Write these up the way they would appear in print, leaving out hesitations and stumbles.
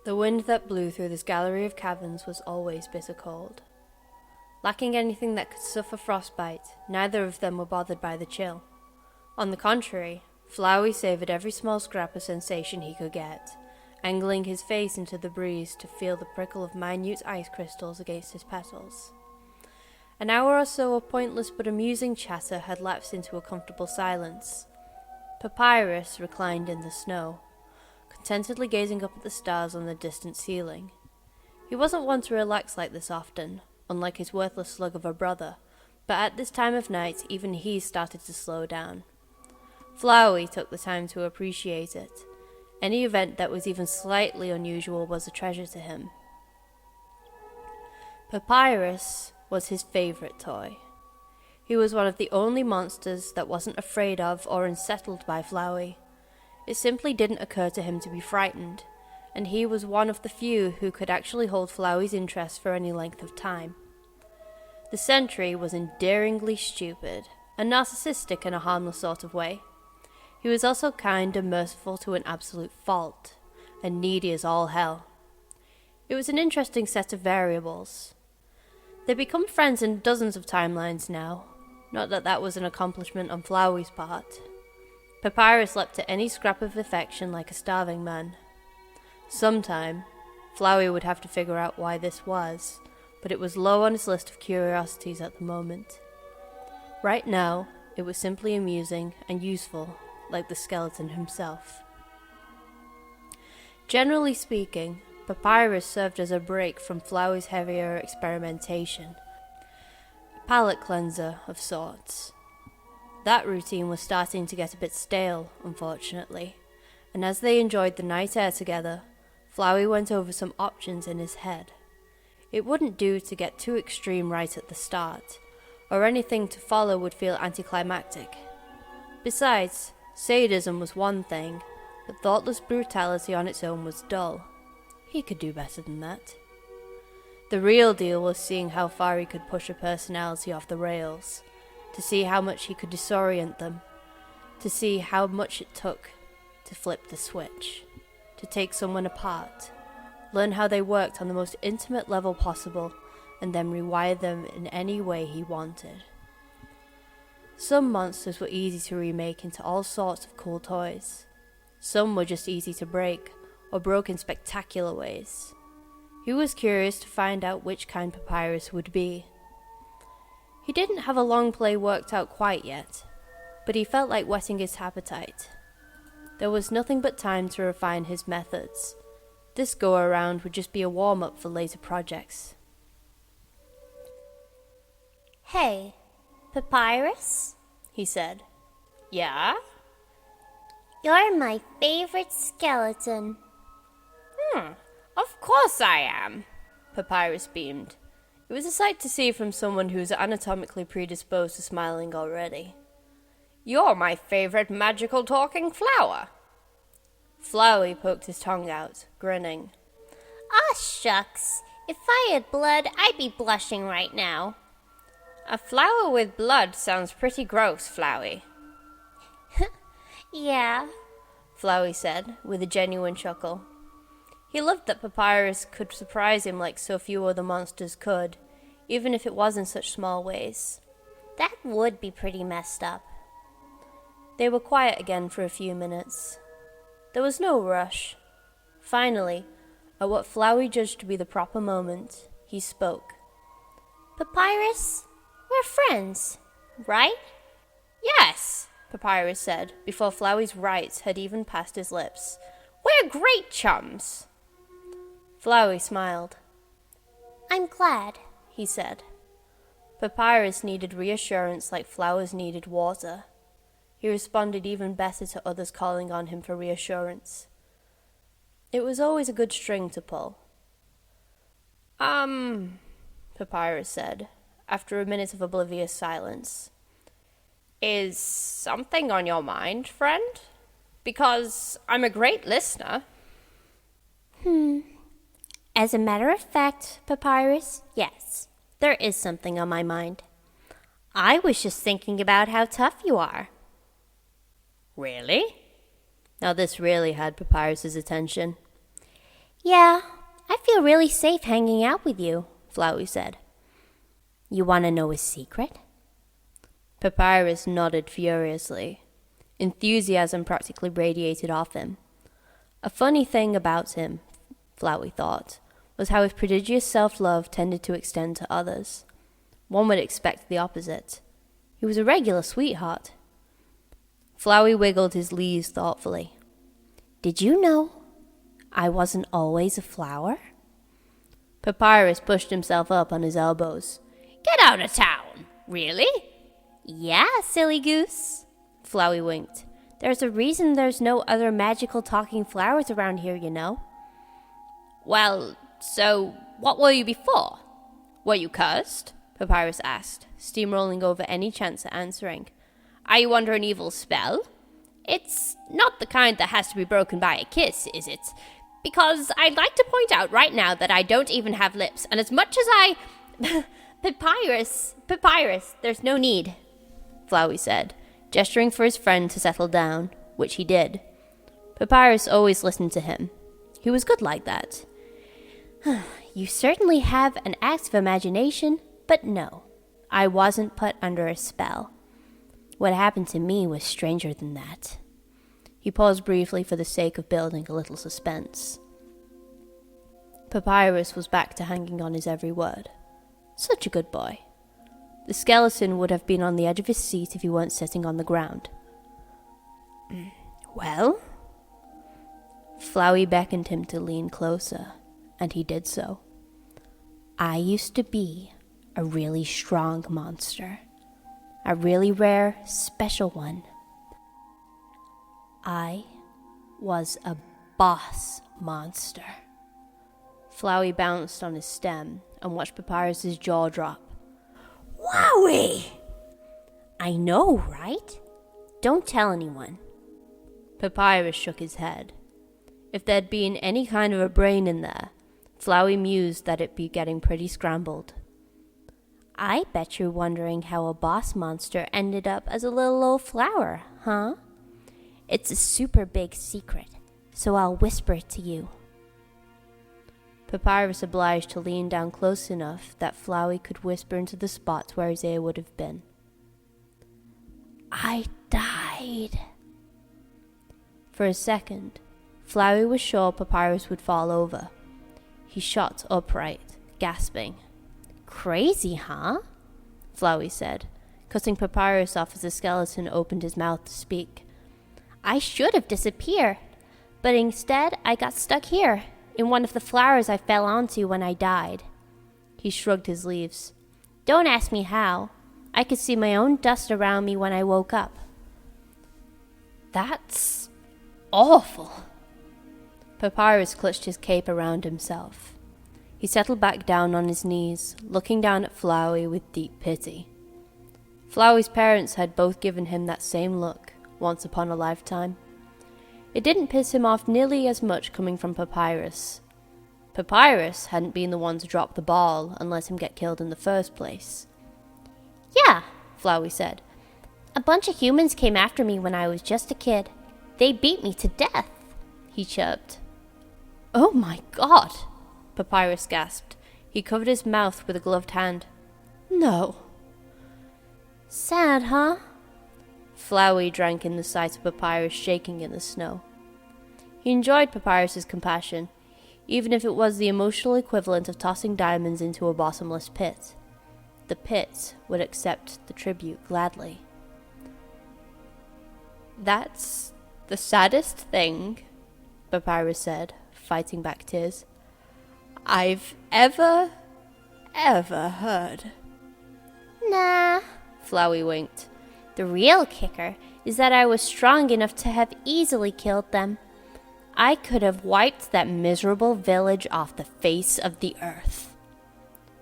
The wind that blew through this gallery of caverns was always bitter cold. Lacking anything that could suffer frostbite, neither of them were bothered by the chill. On the contrary, Flowey savoured every small scrap of sensation he could get, angling his face into the breeze to feel the prickle of minute ice crystals against his petals. An hour or so of pointless but amusing chatter had lapsed into a comfortable silence. Papyrus reclined in the snow, contentedly gazing up at the stars on the distant ceiling. He wasn't one to relax like this often, unlike his worthless slug of a brother, but at this time of night even he started to slow down. Flowey took the time to appreciate it. Any event that was even slightly unusual was a treasure to him. Papyrus was his favourite toy. He was one of the only monsters that wasn't afraid of or unsettled by Flowey. It simply didn't occur to him to be frightened, and he was one of the few who could actually hold Flowey's interest for any length of time. The sentry was endearingly stupid, and narcissistic in a harmless sort of way. He was also kind and merciful to an absolute fault, and needy as all hell. It was an interesting set of variables. They'd become friends in dozens of timelines now, not that that was an accomplishment on Flowey's part. Papyrus leapt to any scrap of affection like a starving man. Sometime, Flowey would have to figure out why this was, but it was low on his list of curiosities at the moment. Right now, it was simply amusing and useful, like the skeleton himself. Generally speaking, Papyrus served as a break from Flowey's heavier experimentation, a palate cleanser of sorts. That routine was starting to get a bit stale, unfortunately, and as they enjoyed the night air together, Flowey went over some options in his head. It wouldn't do to get too extreme right at the start, or anything to follow would feel anticlimactic. Besides, sadism was one thing, but thoughtless brutality on its own was dull. He could do better than that. The real deal was seeing how far he could push a personality off the rails, to see how much he could disorient them, to see how much it took to flip the switch, to take someone apart, learn how they worked on the most intimate level possible, and then rewire them in any way he wanted. Some monsters were easy to remake into all sorts of cool toys. Some were just easy to break, or broke in spectacular ways. He was curious to find out which kind Papyrus would be. He didn't have a long play worked out quite yet, but he felt like whetting his appetite. There was nothing but time to refine his methods. This go-around would just be a warm-up for later projects. "Hey, Papyrus?" he said. "Yeah?" "You're my favorite skeleton." Of course I am," Papyrus beamed. It was a sight to see from someone who was anatomically predisposed to smiling already. "You're my favourite magical talking flower." Flowey poked his tongue out, grinning. "Aw, shucks. If I had blood, I'd be blushing right now." "A flower with blood sounds pretty gross, Flowey." "Yeah," Flowey said, with a genuine chuckle. He loved that Papyrus could surprise him like so few other monsters could, even if it was in such small ways. "That would be pretty messed up." They were quiet again for a few minutes. There was no rush. Finally, at what Flowey judged to be the proper moment, he spoke. "Papyrus, we're friends, right?" "Yes," Papyrus said, before Flowey's right had even passed his lips. "We're great chums." Flowey smiled. "I'm glad," he said. Papyrus needed reassurance like flowers needed water. He responded even better to others calling on him for reassurance. It was always a good string to pull. Papyrus said, after a minute of oblivious silence. "Is something on your mind, friend? Because I'm a great listener." As a matter of fact, Papyrus, yes, there is something on my mind. I was just thinking about how tough you are." "Really?" Now this really had Papyrus's attention. Yeah, I feel really safe hanging out with you, Flowey said. You want to know his secret? Papyrus nodded furiously. Enthusiasm practically radiated off him. A funny thing about him, Flowey thought, was how his prodigious self-love tended to extend to others. One would expect the opposite. He was a regular sweetheart. Flowey wiggled his leaves thoughtfully. Did you know I wasn't always a flower? Papyrus pushed himself up on his elbows. Get out of town! Really? Yeah, silly goose. Flowey winked. There's a reason there's no other magical talking flowers around here, you know. Well, so what were you before? Were you cursed? Papyrus asked, steamrolling over any chance at answering. Are you under an evil spell? It's not the kind that has to be broken by a kiss, is it? Because I'd like to point out right now that I don't even have lips, and as much as I... Papyrus, there's no need, Flowey said, gesturing for his friend to settle down, which he did. Papyrus always listened to him. He was good like that. You certainly have an active imagination, but no, I wasn't put under a spell. What happened to me was stranger than that. He paused briefly for the sake of building a little suspense. Papyrus was back to hanging on his every word. Such a good boy. The skeleton would have been on the edge of his seat if he weren't sitting on the ground. Well? Flowey beckoned him to lean closer, and he did so. I used to be a really strong monster. A really rare, special one. I was a boss monster. Flowey bounced on his stem and watched Papyrus's jaw drop. Wowie! I know, right? Don't tell anyone. Papyrus shook his head. If there'd been any kind of a brain in there, Flowey mused that it'd be getting pretty scrambled. I bet you're wondering how a boss monster ended up as a little old flower, huh? It's a super big secret, so I'll whisper it to you. Papyrus obliged to lean down close enough that Flowey could whisper into the spot where his ear would have been. I died. For a second, Flowey was sure Papyrus would fall over. He shot upright, gasping. Crazy, huh? Flowey said, cutting Papyrus off as the skeleton opened his mouth to speak. I should have disappeared, but instead I got stuck here, in one of the flowers I fell onto when I died. He shrugged his leaves. Don't ask me how. I could see my own dust around me when I woke up. That's awful. Papyrus clutched his cape around himself. He settled back down on his knees, looking down at Flowey with deep pity. Flowey's parents had both given him that same look, once upon a lifetime. It didn't piss him off nearly as much coming from Papyrus. Papyrus hadn't been the one to drop the ball and let him get killed in the first place. Yeah, Flowey said. A bunch of humans came after me when I was just a kid. They beat me to death, he chirped. Oh my God, Papyrus gasped. He covered his mouth with a gloved hand. No. Sad, huh? Flowey drank in the sight of Papyrus shaking in the snow. He enjoyed Papyrus's compassion, even if it was the emotional equivalent of tossing diamonds into a bottomless pit. The pit would accept the tribute gladly. That's the saddest thing, Papyrus said, fighting back tears, I've ever heard. Nah, Flowey winked. The real kicker is that I was strong enough to have easily killed them. I could have wiped that miserable village off the face of the earth.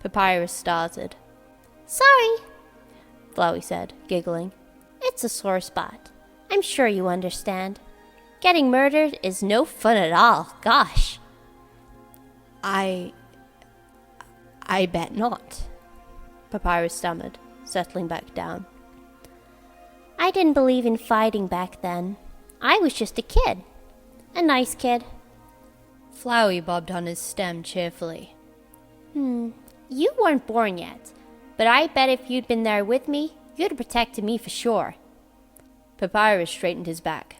Papyrus started. Sorry, Flowey said, giggling. It's a sore spot. I'm sure you understand. Getting murdered is no fun at all, gosh. I bet not, Papyrus stammered, settling back down. I didn't believe in fighting back then. I was just a kid. A nice kid. Flowey bobbed on his stem cheerfully. You weren't born yet, but I bet if you'd been there with me, you'd have protected me for sure. Papyrus straightened his back.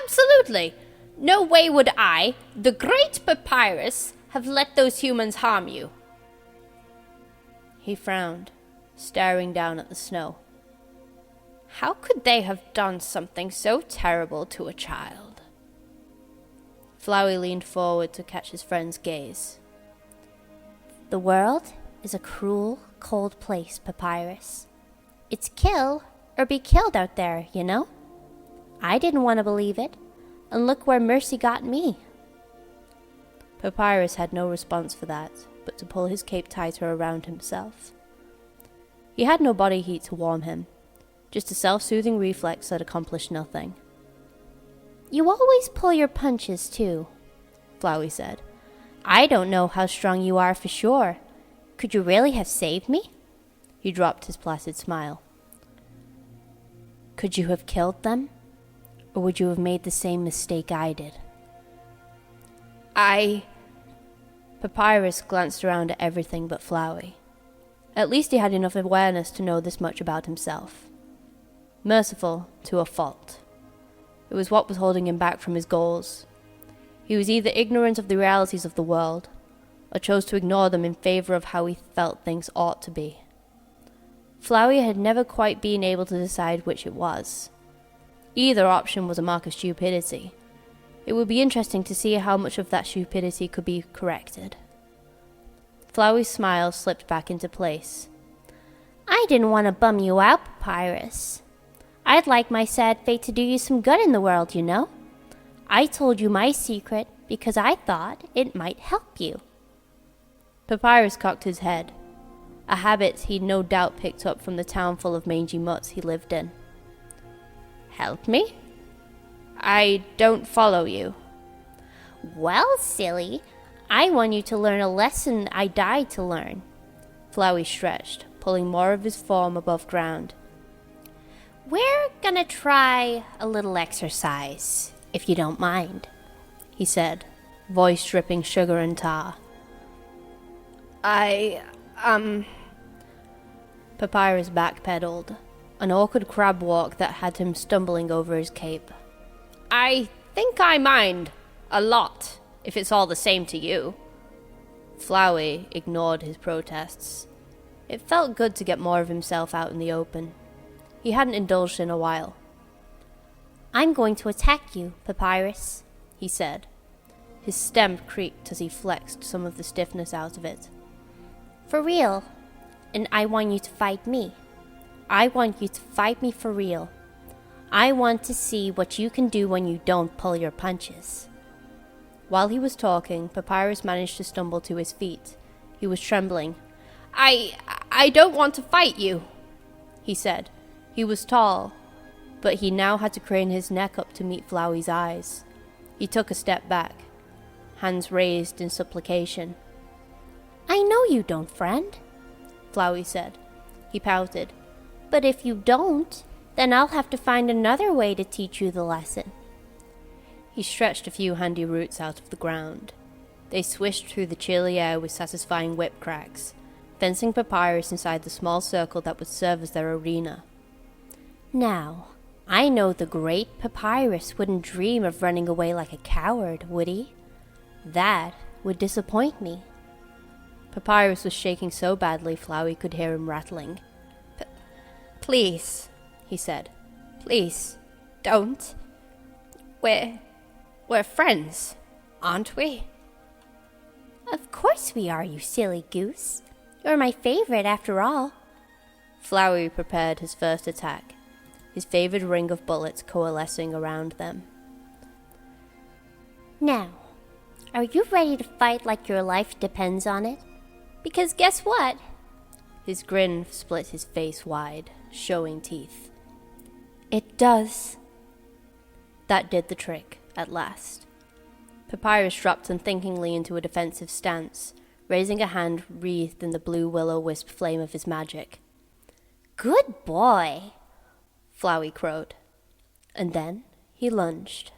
Absolutely. No way would I, the great Papyrus, have let those humans harm you. He frowned, staring down at the snow. How could they have done something so terrible to a child? Flowey leaned forward to catch his friend's gaze. The world is a cruel, cold place, Papyrus. It's kill or be killed out there, you know? I didn't want to believe it, and look where mercy got me. Papyrus had no response for that, but to pull his cape tighter around himself. He had no body heat to warm him, just a self-soothing reflex that accomplished nothing. You always pull your punches, too, Flowey said. I don't know how strong you are for sure. Could you really have saved me? He dropped his placid smile. Could you have killed them? Or would you have made the same mistake I did? Papyrus glanced around at everything but Flowey. At least he had enough awareness to know this much about himself. Merciful to a fault. It was what was holding him back from his goals. He was either ignorant of the realities of the world, or chose to ignore them in favor of how he felt things ought to be. Flowey had never quite been able to decide which it was. Either option was a mark of stupidity. It would be interesting to see how much of that stupidity could be corrected. Flowey's smile slipped back into place. I didn't want to bum you out, Papyrus. I'd like my sad fate to do you some good in the world, you know? I told you my secret because I thought it might help you. Papyrus cocked his head, a habit he'd no doubt picked up from the town full of mangy mutts he lived in. Help me? I don't follow you. Well, silly, I want you to learn a lesson I died to learn. Flowey stretched, pulling more of his form above ground. We're gonna try a little exercise, if you don't mind, he said, voice dripping sugar and tar. Papyrus backpedaled, an awkward crab walk that had him stumbling over his cape. I think I mind a lot, if it's all the same to you. Flowey ignored his protests. It felt good to get more of himself out in the open. He hadn't indulged in a while. I'm going to attack you, Papyrus, he said. His stem creaked as he flexed some of the stiffness out of it. For real. And I want you to fight me. I want you to fight me for real. I want to see what you can do when you don't pull your punches. While he was talking, Papyrus managed to stumble to his feet. He was trembling. I don't want to fight you, he said. He was tall, but he now had to crane his neck up to meet Flowey's eyes. He took a step back, hands raised in supplication. I know you don't, friend, Flowey said. He pouted. But if you don't, then I'll have to find another way to teach you the lesson. He stretched a few handy roots out of the ground. They swished through the chilly air with satisfying whip cracks, fencing Papyrus inside the small circle that would serve as their arena. Now, I know the great Papyrus wouldn't dream of running away like a coward, would he? That would disappoint me. Papyrus was shaking so badly Flowey could hear him rattling. Please, he said. Please, don't. We're friends, aren't we? Of course we are, you silly goose. You're my favorite after all. Flowey prepared his first attack, his favored ring of bullets coalescing around them. Now, are you ready to fight like your life depends on it? Because guess what? His grin split his face wide, showing teeth. It does. That did the trick, at last. Papyrus dropped unthinkingly into a defensive stance, raising a hand wreathed in the blue will-o'-wisp flame of his magic. Good boy, Flowey crowed. And then he lunged.